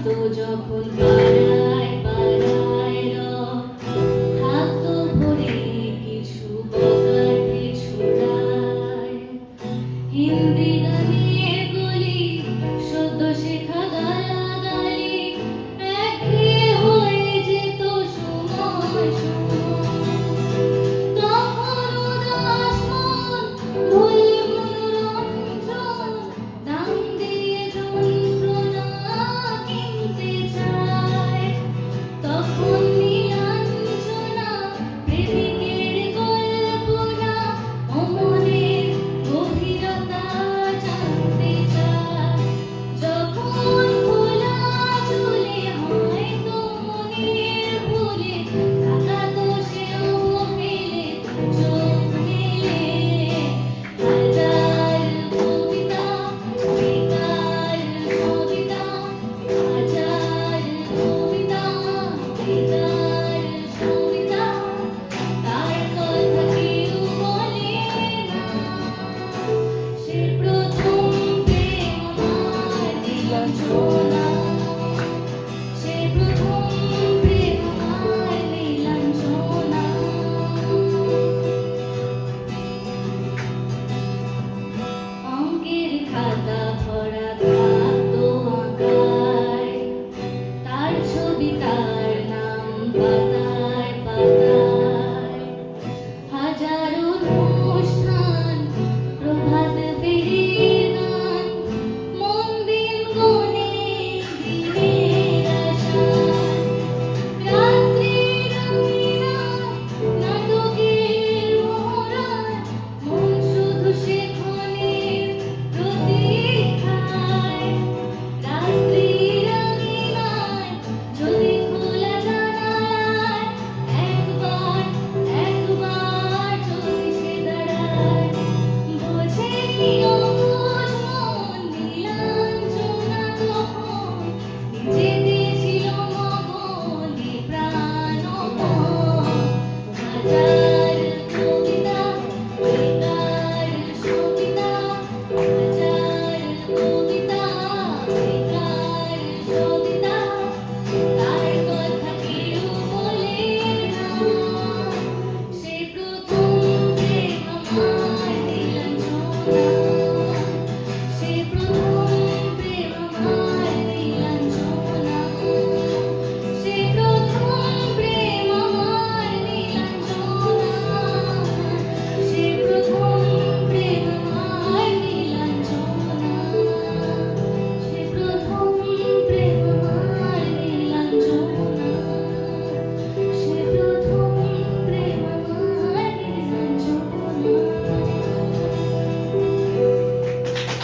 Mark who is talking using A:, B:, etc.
A: তো যখন পাড়ায় পাড়ায় থাকতো ভরে কিছু বকাটে ছোড়ায় হিন্দি গানের গলি সদ্য শেখা গালাগালি একঘেয়ে হয়ে যেত সময় সময় তখন উদাস মন ভুলে মনোরঞ্জন দাম দিয়ে যন্ত্রণা কিনতে চায় তখন নীলাঞ্জনা প্রেমিকের কল্পনা অমনের গভীরতা জানতে চায় যখন খোলা চলে হয়তো মনের ভুলে টাকা দোষেও ফেলে চোখ মেলে হাজার কবিতা বেকার সবিতা হাজার কবিতা বেকার সবিতা তার কথা কেউ বলে না সে প্রথম প্রেম আমার নীলাঞ্জনা সে প্রথম প্রেম আমার নীলাঞ্জনা অঙ্কের খাতা ভরা থাকতো আঁকায় তার ছবি তার